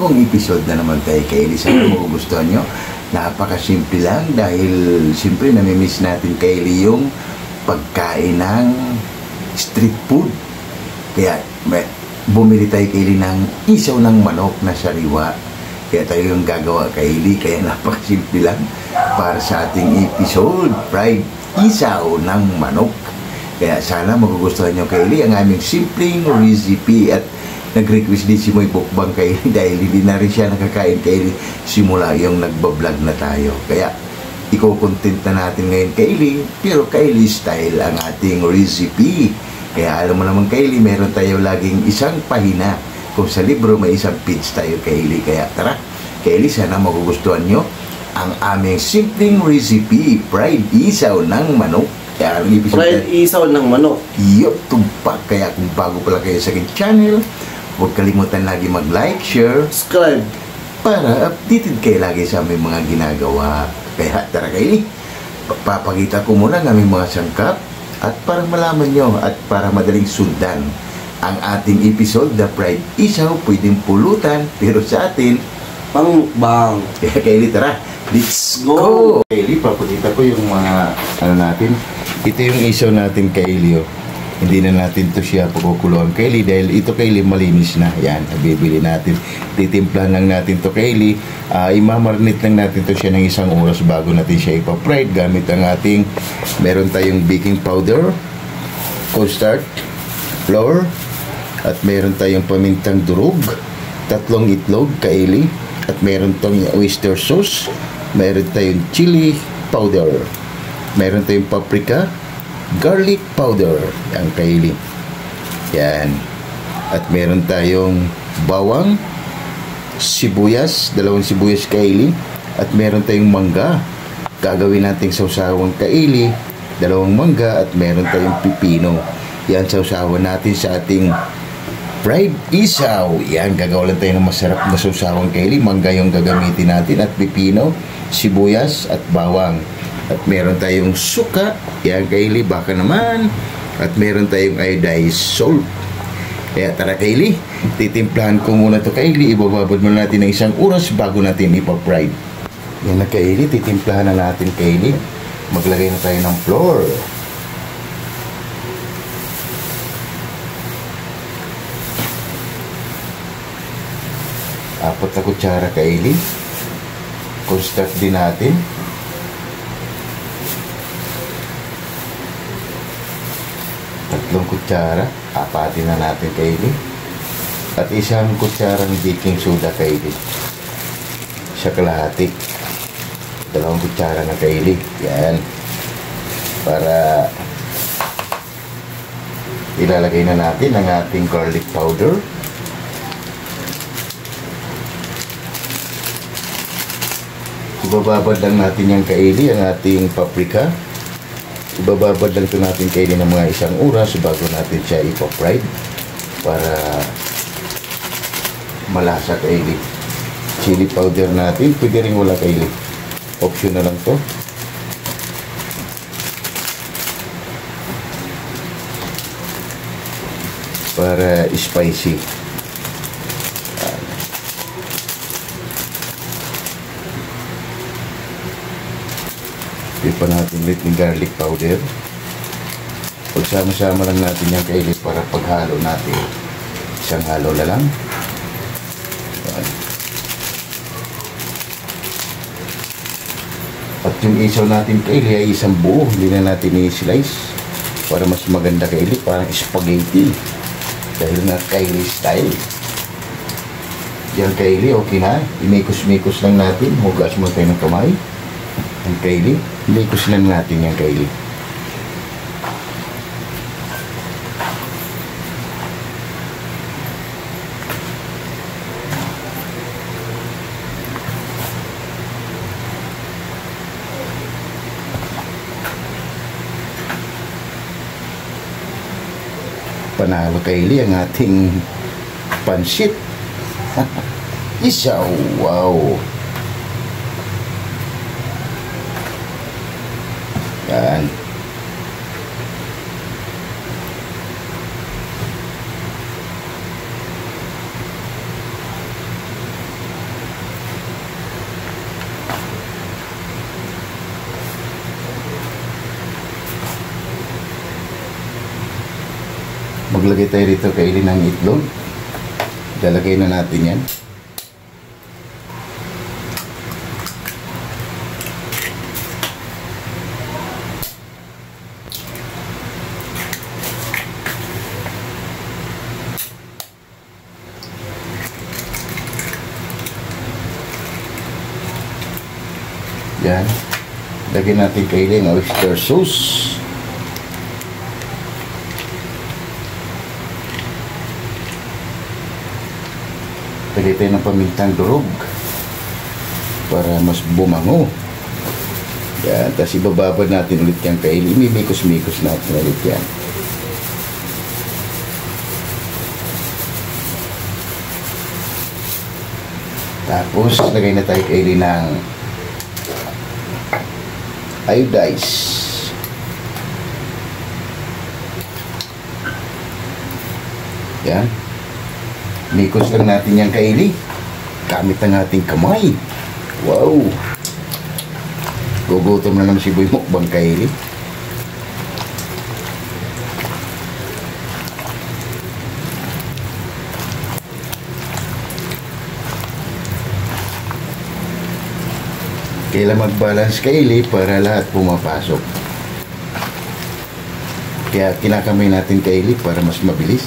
panibagong episode na naman tayo kay Eli. Sana magugustuhan nyo. Napakasimple lang dahil siyempre namimiss natin kay Eli yung pagkain ng street food. Kaya bumili tayo kay Eli ng isaw ng manok na sariwa. Kaya tayo yung gagawa kay Eli. Kaya napakasimple lang para sa ating episode, fried isaw ng manok. Kaya sana magugustuhan nyo kay Eli ang aming simpleng recipe. At nag-request din si Moy Bukbang kay Eli dahil hindi na rin siya nakakain kay Eli simula yung nagbablog na tayo. Kaya iko-content na natin ngayon kay Eli, pero kay Eli style ang ating recipe. Kaya alam mo naman kay Eli, meron tayo laging isang pahina. Kung sa libro may isang page tayo kay Eli. Kaya tara kay Eli, sana magugustuhan nyo ang aming simpleng recipe, fried isaw ng manok. Kaya ang episode fried isaw ng manok. Yup, tumpak. Kaya kung bago pala kayo sa aking channel, huwag kalimutan lagi mag-like, share, subscribe para updated kayo lagi sa aming mga ginagawa. Kaya tara kayo, papakita ko muna ng aming mga sangkap at para malaman nyo at para madaling sundan ang ating episode, the fried isaw, pwedeng pulutan, pero sa atin, pangbang. Kaya kayo, tara, let's go! Kaili, papakita ko yung mga natin. Ito yung isaw natin kaili. Hindi na natin to siya pagkukuluan kaili dahil ito kaili malinis na. Yan, bibili natin. Titimplahan lang natin to kaili. Imamarinate lang natin to siya ng isang oras bago natin siya ipa-fried gamit ang ating, meron tayong baking powder, cornstarch, flour, at meron tayong pamintang durog, 3 itlog kaili, at meron tayong oyster sauce, meron tayong chili powder, meron tayong paprika, garlic powder, yan kaili. Yan. At meron tayong bawang, sibuyas, 2 sibuyas kaili, at meron tayong mangga. Gagawin nating sausawang kaili, 2 mangga, at meron tayong pipino. Yan sausawan natin sa ating fried isaw. Yan, gagawa lang tayo ng masarap na sausawang kaili. Mangga yung gagamitin natin at pipino, sibuyas at bawang. At meron tayong suka, yan kaili, baka naman. At meron tayong iodized salt. Kaya tara kaili, titimplahan ko muna to kaili. Ibababad muna natin ng 1 oras bago natin ipa-fried. Yan na kaili, titimplahan na natin kaili. Maglagay na tayo ng flour. Apat na kutsara kaili. Cornstarch din natin. Tatlong kutsara, apatin na natin kaili. At 1 kutsara ng baking soda kaili. Sa kalahati. 2 kutsara na kaili. Yan. Para ilalagay na natin ang ating garlic powder. Ibababad lang natin yung kaili, ang ating paprika. Ibababad lang ito natin kaili ng mga 1 oras bago natin siya ipa-fried para malasa kaili. Chili powder natin, pwede rin wala kaili. Option na lang to. Para spicy. Pa natin ulit ng garlic powder. Pagsama-sama lang natin yung kaili para paghalo natin, 1 halo na lang. Yan. At yung isaw natin kaili ay 1 buo, hindi na natin i-slice para mas maganda kaili, parang spaghetti dahil nga kaili style. Yan kaili, okay na, imikos-mikos lang natin, hugas mo tayo ng kamay ang kaili. Likos lang natin yung kaili. Panalo kaili ang ating pansit. Isaw, wow. Yan. Maglagay tayo rito kaili ng itlog. Lalagay na natin yan. Yan. Lagyan natin kaili ng oyster sauce. Lagay tayo ng pamintang durog para mas bumango. Yan. Tapos ibababad natin ulit yung kaili. Imimikos-mikos natin ulit yan. Tapos lagay na tayo kaili ng iodize. Yan. Mikos lang natin yung kaili gamit ang ating kamay. Wow. Gugutom na naman si Boy Mukbang kaili. Kailangan mag-balance kaili para lahat pumapasok. Kaya kinakamay natin kaili para mas mabilis.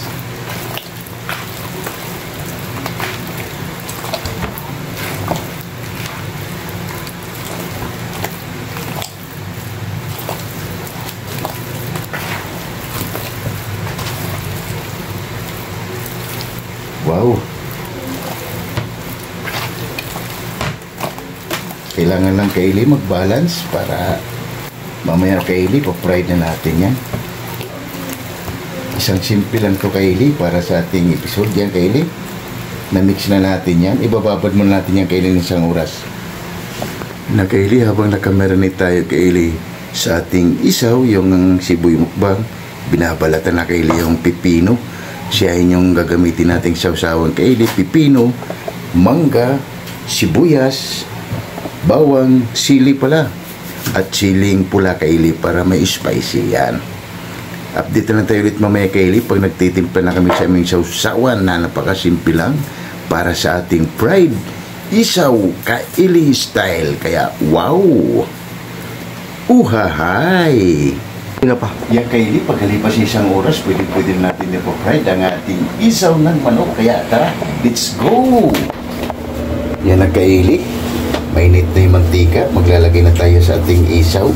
Wow. Kailangan lang kaili mag-balance para mamaya kaili pa-fried na natin yan. Isang simple lang to kaili para sa ating episode yan kaili. Na-mix na natin yan. Ibababad muna natin yan kaili ng isang oras. Na kaili, habang nakamarinate tayo kaili sa ating isaw, yung Siboy Mukbang, binabalatan na kaili yung pipino. Siya yung gagamitin nating sawsawan kaili. Pipino, mangga, sibuyas, bawang, sili pala, at siling pula kaili para may spicy yan. Update na tayo ulit mamaya kaili pag nagtitimpla na kami sa aming sawsawan na napakasimple lang para sa ating fried isaw kaili style. Kaya wow! Uhahay! Ano pa? Yan kaili, pagkalipas isang oras, pwede natin ipo-fried ang ating isaw ng manok. Kaya tara, let's go! Yan ang kaili. Mainit na yung mantika. Maglalagay na tayo sa ating isaw.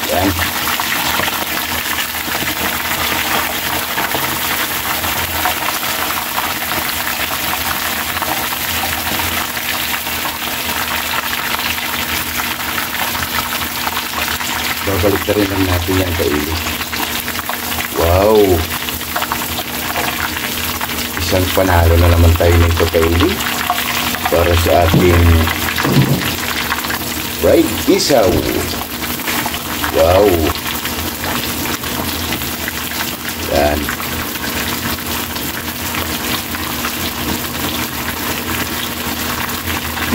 Yan. Babalik na rin lang natin yan kaili. Wow! Isang panalo na naman tayo nito kaili para sa ating fried isaw. Wow! Yan.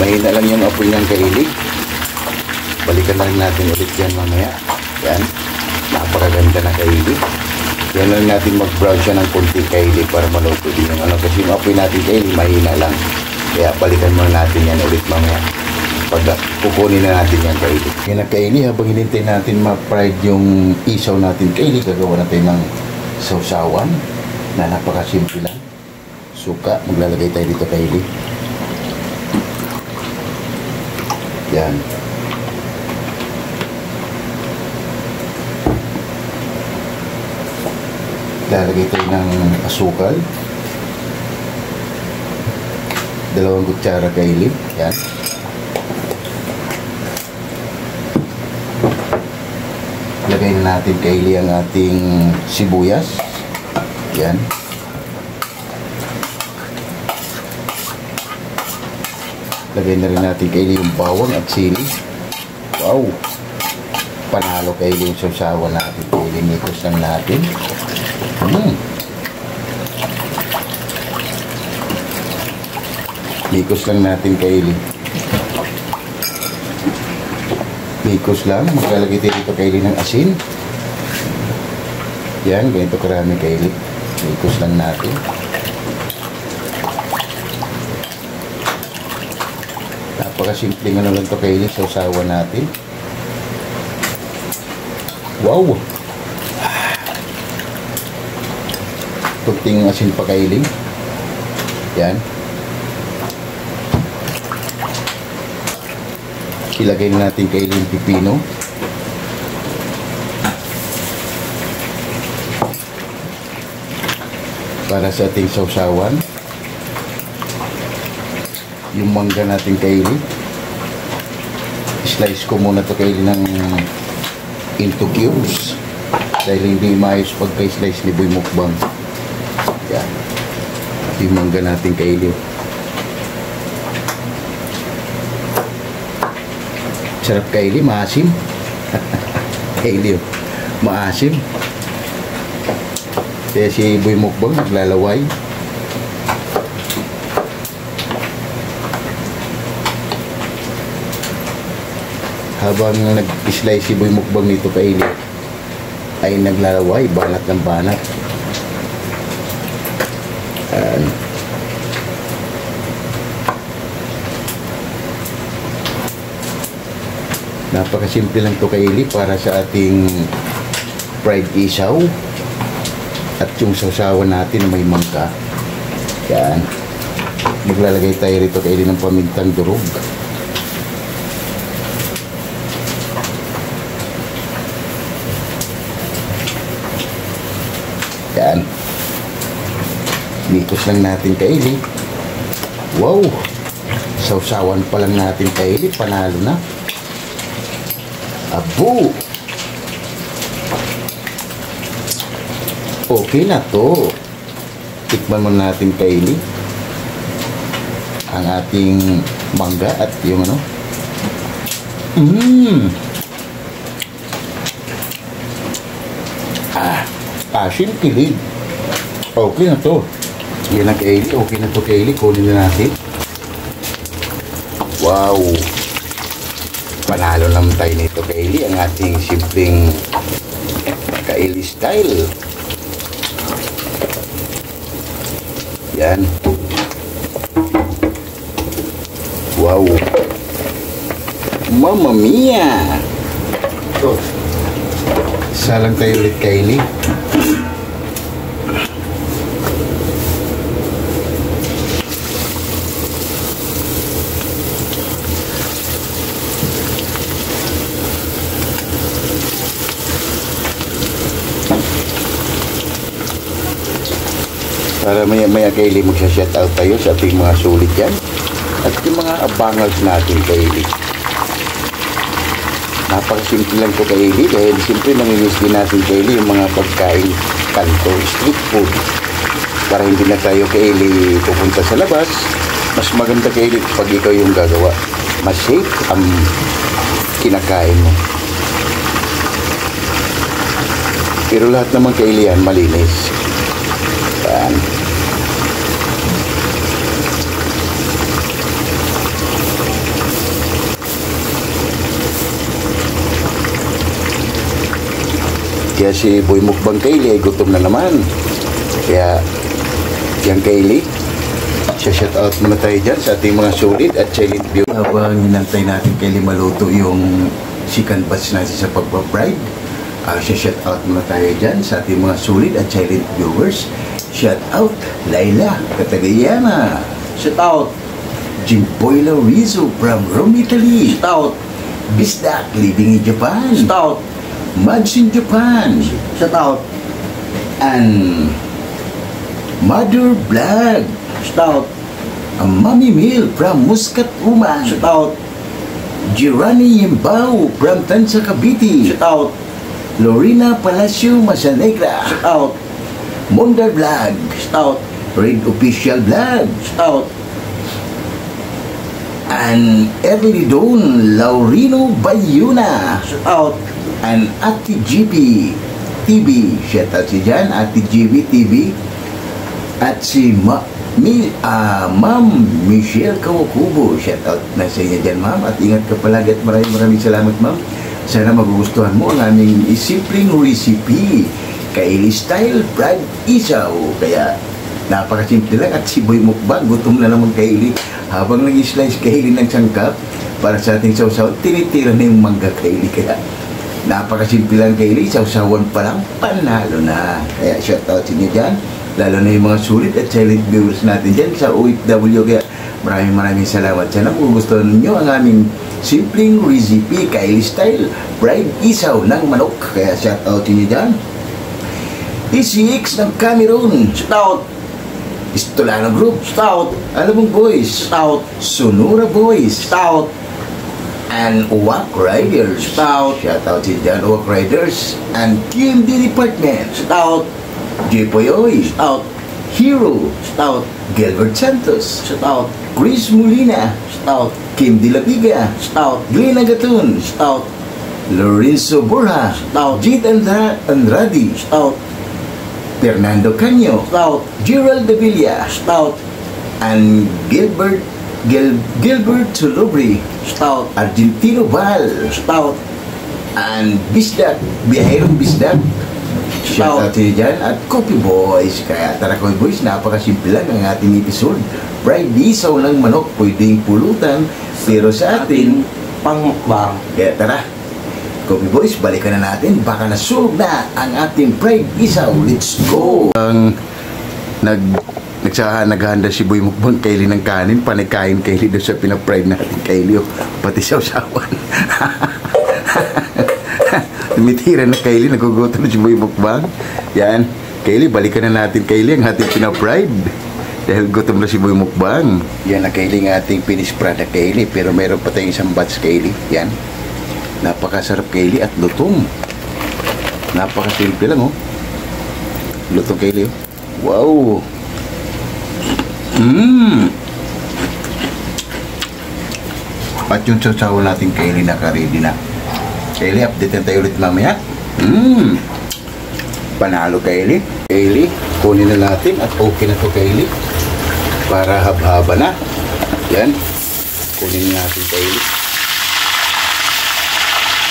Mahina lang yung apoy niyang kaili. Balikan na rin natin ulit yan mamaya. Yan. Napakaganda na kaili. Yan lang natin mag-brown siya ng konti kaili para maluto din yung ano. Kasi yung apoy natin kaili mahina lang. Kaya balikan muna natin yan ulit mamaya. Pag kukunin na natin yan kaili. Yan na kaili. Habang hinintay natin ma-fried yung isaw natin kaili, gagawa natin ng sausawan na napakasimple lang. Suka. Maglalagay tayo dito kaili. Yan. Lalagay tayo ng asukal. 2 kutsara kaili. Yan. Lagay na natin kaili ang ating sibuyas. Yan. Lagay na rin natin kaili yung bawang at sili. Wow! Panalo Kaylee yung sausawan natin. Kaylee, mikos lang natin. Mikos lang natin, Kaylee. Mikos lang. Maglalagay tayo dito, Kaylee, ng asin. Yan, ganito karami, Kaylee. Mikos lang natin. Napakasimpleng ano lang ito, Kaylee, sausawan natin. Wow! Kunting asin pa, Kaylee. Yan. Ilagay na natin, Kaylee, yung pipino. Para sa ating sausawan. Yung mangga natin, Kaylee. Slice ko muna to, Kaylee, ng into cubes. Dahil hindi maayos pagka-slice ni Boy Mukbang. Yan. Yung mangga natin, Kaylee. Sarap, Kaylee, maasim. Kaylee, maasim. Kaya si Boy Mukbang naglalaway. Habang nag-slice si Boy Mukbang nito, Kaylee, ay naglalaway, banat ng banat. Napakasimple lang to, Kaylee, para sa ating fried isaw. At yung sausawan natin na may mangga. Yan. Maglalagay tayo rito, Kaylee, ng pamintang durog. Yan. Mikos lang natin, Kaylee. Wow! Sausawan pa lang natin, Kaylee. Panalo na. Abo! Okay na to. Tikman mo natin, Kaylee, ang ating mangga at yung ano. Asin kilid. Okay na to. Yan na, Kaylee. Okay na to, Kaylee. Kunin na natin. Wow! Panalo naman tayo nito, Kaylee. Ang ating simpleng Kaylee style. Yan. Wow. Mamma mia. So, isa lang tayo ulit, Kaylee. Para maya-maya, Kaylee, magsha-shoutout tayo sa ating mga sulit yan. At yung mga abangers natin, Kaylee. Napakasimple lang to, Kaylee, dahil simple namimiss din natin, Kaylee, yung mga pagkain kanto, street food. Para hindi na tayo, Kaylee, pupunta sa labas. Mas maganda, Kaylee, pag ikaw yung gagawa. Mas safe ang kinakain mo. Pero lahat naman, Kaylee, yan malinis. Yan. Kaya si Boy Mukbang, Kaylee, ay gutom na naman. Kaya yan, Kaylee, shoutout muna tayo dyan sa ating mga solid at silent view. Habang hinantay natin, Kaylee, maluto yung chicken batch natin sa pagpa-fried, shoutout muna tayo dyan sa ating mga solid at silent viewers. Shoutout Laila Katagayana. Shoutout Jimboyla Rizzo from Rome, Italy. Shoutout Bisdak living in Japan. Shoutout Mads in Japan. Shoutout And Mother Vlog. Shoutout Mami Mil from Muscat, Oman. Shoutout Girani Yimbao from Tansa, Cavite. Shoutout Lorena Palacio Masanegra. Shoutout Monda Vlog. Shoutout Red Official Vlog. Shoutout And Early Dawn Laurino Bayuna. Shoutout and Ate GB TV. Shout out si Jan, Ate GB TV. At si Ma'am Michelle Kawakubo. Shout out na sa inyo dyan, ma'am. At ingat ka palagi at maraming salamat, ma'am. Sana magugustuhan mo ang aming simpleng recipe. Kaili Style Fried Isaw. Kaya napakasimple lang at si Boy Mukbang gutom na naman Kaili. Habang nag-slice Kaili ng sangkap para sa ating sausaw, tinitira na yung mangga Kaili. Kaya napakasimple lang Kaili, sausawan pa lang, panalo na. Kaya shoutout sa inyo dyan, lalo na yung mga sulit at silent viewers natin dyan sa OFW. Kaya maraming salamat. Sana magugustuhan ninyo ang aming simpleng recipe Kaili Style Fried Isaw ng manok. Kaya shoutout sa inyo dyan. ECX ng Cameroon, Stout. Istolano Group, Stout. Alabong Boys, Stout. Sonora Boys, Stout. and Uwak Riders. Stout. Shout out si Jan Uwak Riders and QMD Department. Stout. Jepoyoy, Stout. Hero, Stout. Gilbert Santos, Stout. Chris Molina, Stout. Kim De La Piga, Stout. Glenn Agaton, Stout. Lorenzo Borja, Stout. Jit Andrade, Stout. Fernando Canyo, Stout. Gerald De Villa, Stout. and Gilbert Solobre, Stout. Argentino Val, Stout. and Bisdak, Biyahirong Bisdak. Shout out to you dyan. At Coffee Boys. Kaya tara Coffee Boys, napakasimple lang ang ating episode. Fried isaw ng manok, pwedeng pulutan, pero sa atin, Pangmukbang. kaya tara, Coffee Boys, balikan na natin. Baka nasulog na ang ating fried isaw. Let's go! Naghanda si Boy Mukbang Kaili ng kanin, panikain Kaili doon sa pinapride natin Kaili, pati sausawan. Tumitira na Kaili, nagugutom na si Boy Mukbang. Yan, Kaili, balikan na natin Kaili ang ating pinapride. Dahil gutom na si Boy Mukbang. Yan na Kaili ang ating finished product Kaili, pero meron pa tayong isang batch Kaili. Yan, napakasarap Kaili at lutong. Napakasimple lang oh. Lutong Kaili oh. Wow! At yung sausawan natin Kaili naka-ready na. Kaili, update na tayo ulit mamaya. Panalo Kaili. Kaili, kunin na natin at okay na to Kaili. Para hab-haba na. Yan. Kunin na natin Kaili.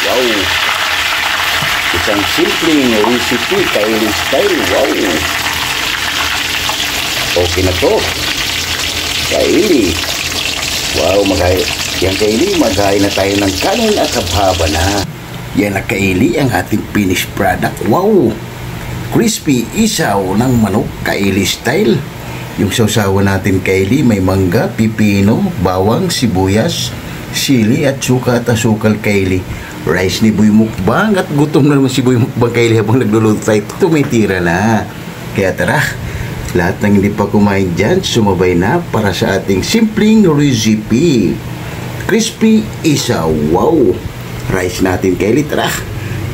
Wow! Isang simpleng recipe Kaili Style. Wow! Okay na to. Kaili. Wow, yan Kaili, maghain na tayo ng kanin at haba na. Yan na Kaili, ang ating finished product. Wow! Crispy isaw ng manok Kaili Style. Yung sausawan natin Kaili, may mangga, pipino, bawang, sibuyas, sili at suka at asukal Kaili. Rice ni Boy Mukbang at gutom na naman si Boy Mukbang Kaili habang nagluluto tayo. Tumitira na. Kaya tara, lahat ng hindi pa kumain dyan, sumabay na para sa ating simpleng recipe. Crispy isaw. Wow! Rice natin Kaili, tara.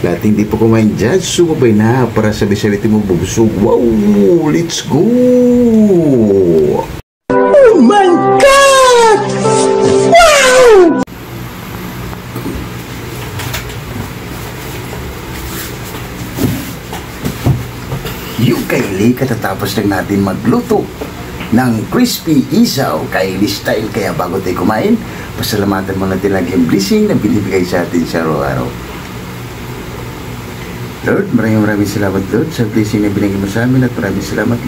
Lahat hindi pa kumain dyan, sumabay na para sabi-sabi mo bubusog. Wow! Let's go! Oh my God! Wow! Yung Kaili, katatapos lang natin magluto ng crispy isaw Kaili Style. Kaya bago tayo kumain, pasalamatan mo natin lagi ang blessing na binibigay sa atin sa araw-araw. Lord, maraming salamat Lord sa blessing na binigay mo sa amin at maraming salamat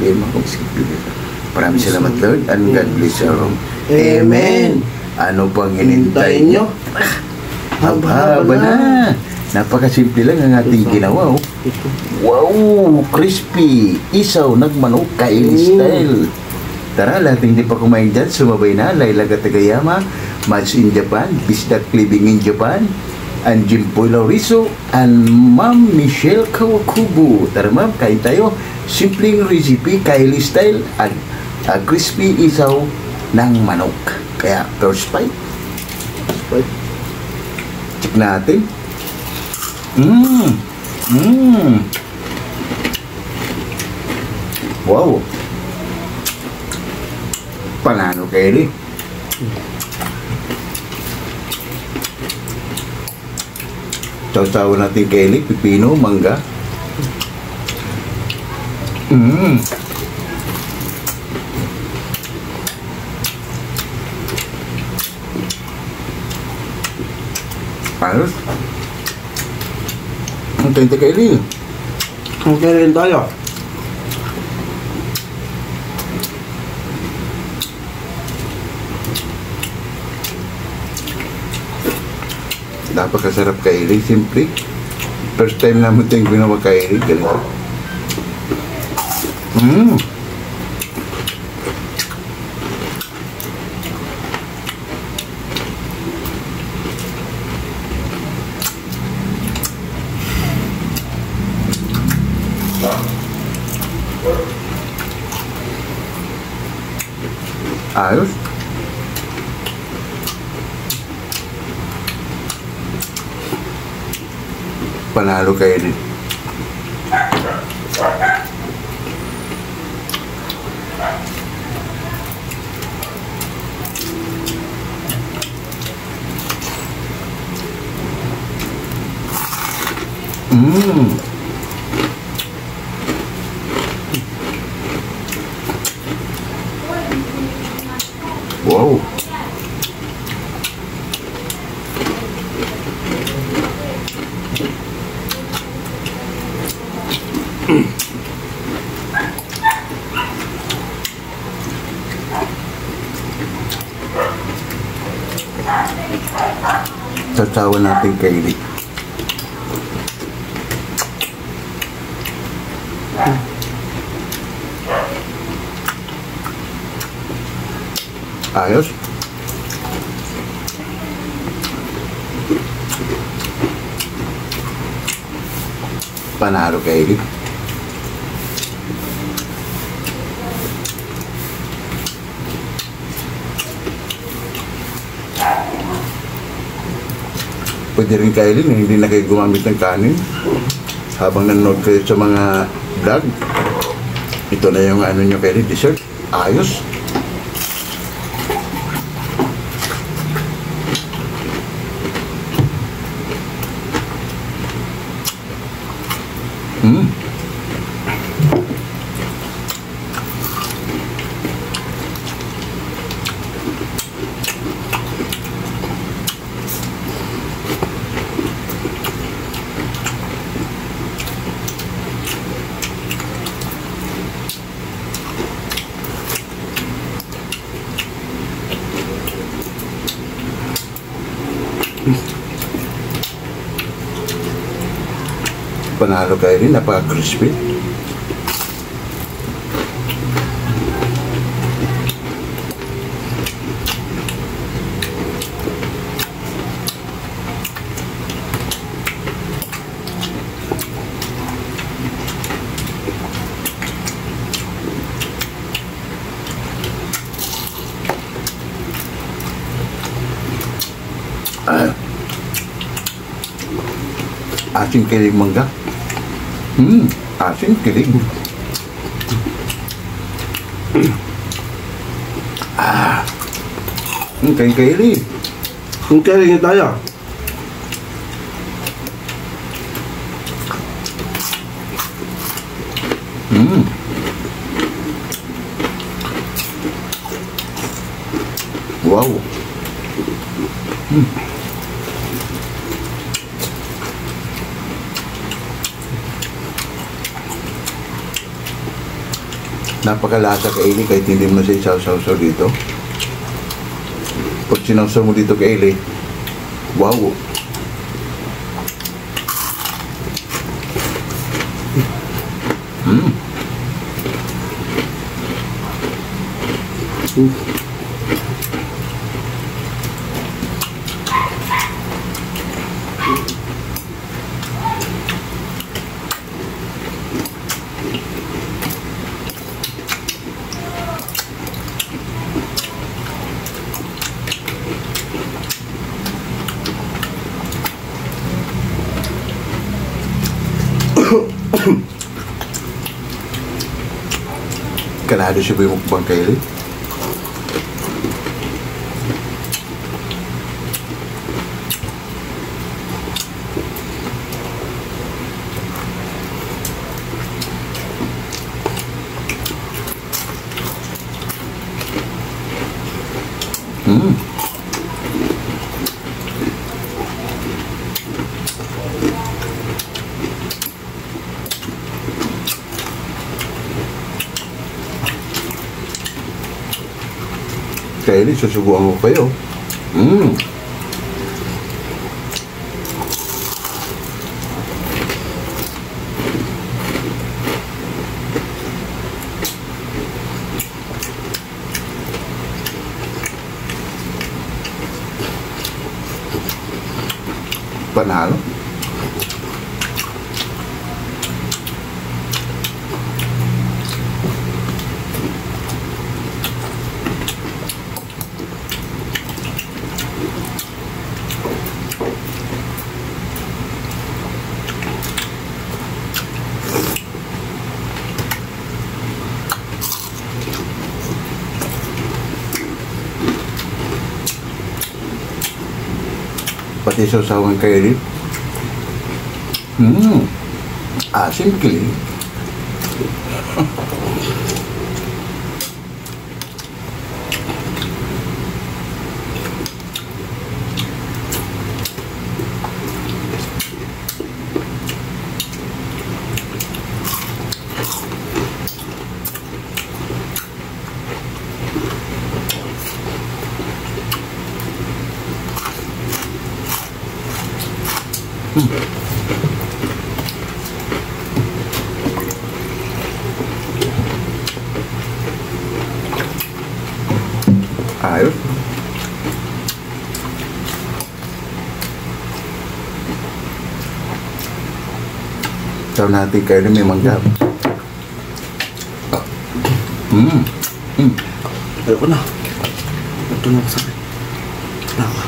maraming salamat Lord and God bless you all. Amen. Ano pang hinintay nyo? Haba na. Napakasimple lang ang ating ginawa oh. Wow! Crispy isaw ng manok Kaili Style. Tara, lahat hindi pa kumain dyan, sumabay na. Laila Katagayama, Mads in Japan, Bisdak Living in Japan, and Jimpoy Lauriso, and Ma'am Michelle Kawakubo. Tara ma'am, kain tayo. Simpleng recipe Kaili Style at crispy isaw ng manok. Kaya first bite. Check natin. Wow! Panalo Kaili. Sausawan natin Kaylee, pipino, mangga. Ayos. Ang tente Kaylee. Okay rin tayo. Napakasarap Kaylee, simple. First time namin ito yung ginawa Kaylee, ganito. Ayos. Panalo Kaylee. Wow. Sasawan natin Kaylee. Ayos. Panalo Kaylee. Pwede rin Kaylee na hindi na kayo gumamit ng kanin habang nanonood kayo sa mga vlog. Ito na yung ano nyo Kaylee, dessert. Ayos. Panalo Kaylee, napaka-crispy. Asin kilig mangga. Asin kilig. Kain Kaylee. Okay rin tayo. Wow. Napakalasa Kaylee kahit hindi mo na siya isaw-saw dito. Pag sinawsaw mo dito Kaylee, wow. Kanado siya ba yung mukbang Kaylee? Mm. Kaya susubuan ko kayo. Mm. Panalo. Pati sa usawang kayo rin. Asim kili. Ayos. Tahu natin kayo na may mangga. Ayoko na. Ito na ako sabi. Naka.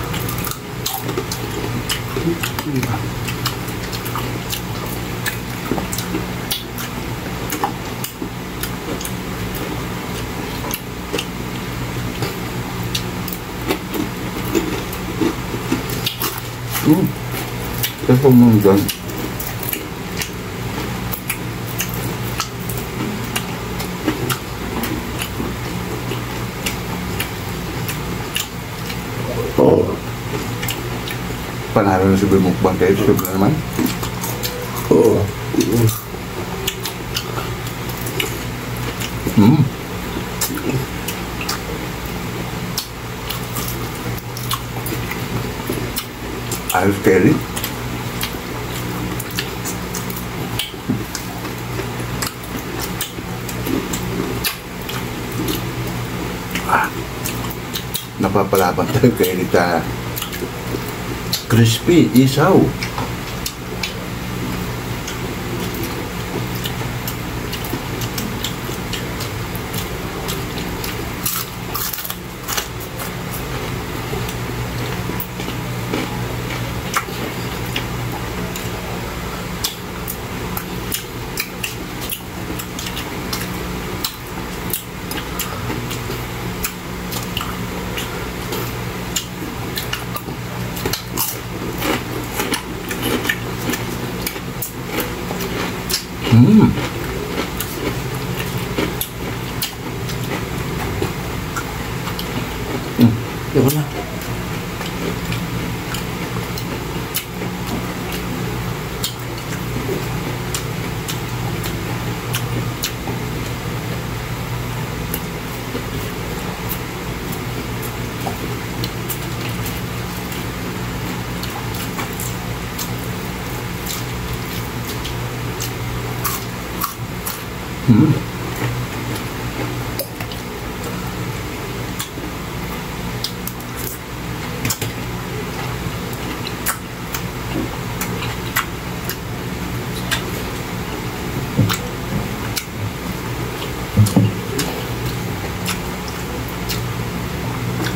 Ito mo dyan. Panalo na si Bimukbang kayo. Siyempre naman. Oo. Ayos kayo rin. Napapalaban tayo kayo nita crispy isaw. Ayoko na.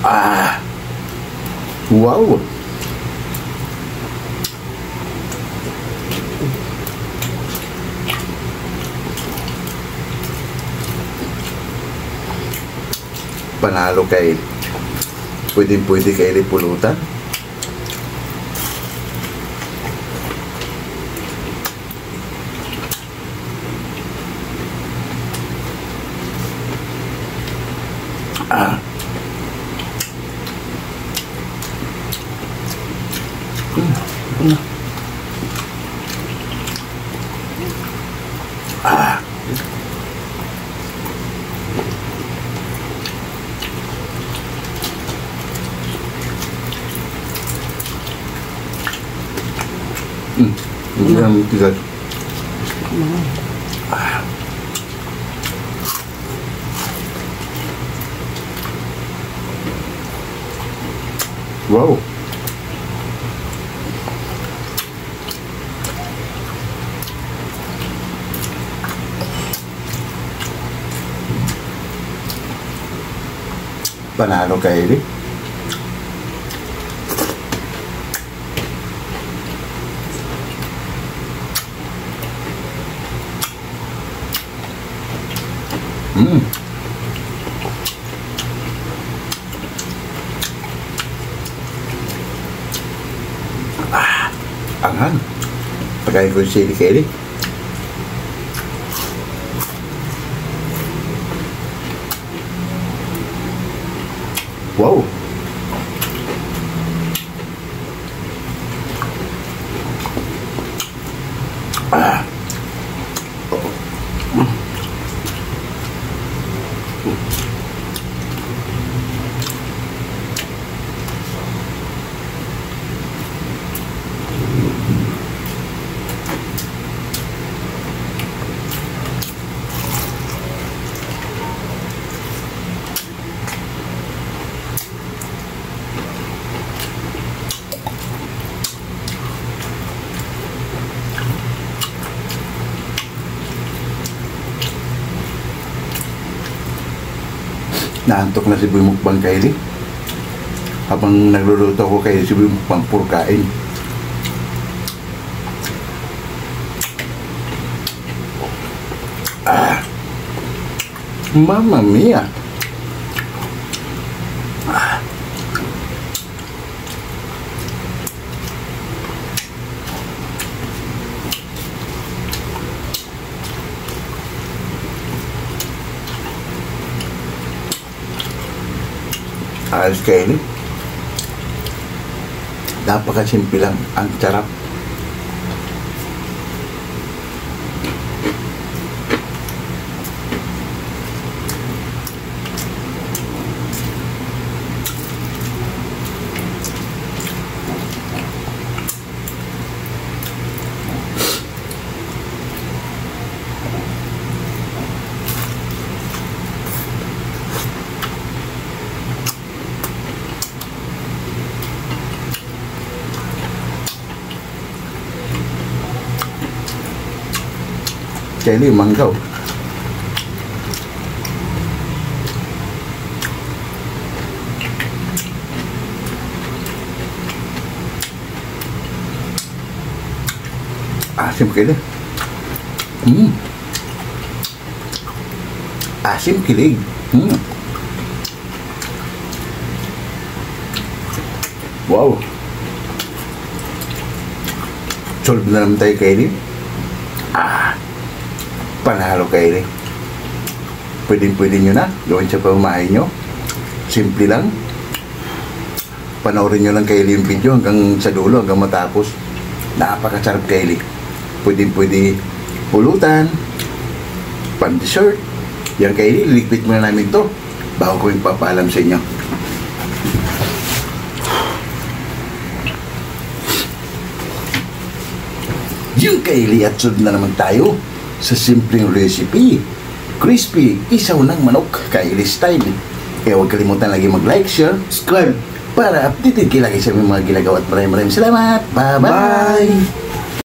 Ah, wow. Panalo kay pwede kay lipulutan. Hindi naman tigas. Wow. Panalo ka, Eli. Anghang. Pagkain ko yung sili kay Eli. Wow. Naantok na si Boy Mukbang Kylie. Habang nagluluto ko kay si Boy Mukbang purkain. Mamma mia. Ayos kayo ni. Napakasimple lang. Ang sarap. Kylie, manggaw. Asim Kylie. Asim kilig. Wow. Solve na naman tayo, Kylie. Panalo kayo rin. Pwede nyo na gawin sa pamamahay nyo. Simple lang. Panoorin nyo lang kayo yung video hanggang sa dulo, hanggang matapos. Napakasarap kayo. Pwede hulutan, pan dessert. Yan kayo, lilikpit muna namin to bago ko yung papaalam sa inyo. Yung kayo, at sunod na naman tayo sa simpleng recipe, crispy isaw ng manok Kylie style. Kaya huwag kalimutan lagi mag-like, share, subscribe para updated kayo lagi sa mga ginagawa at maraming salamat. Bye-bye!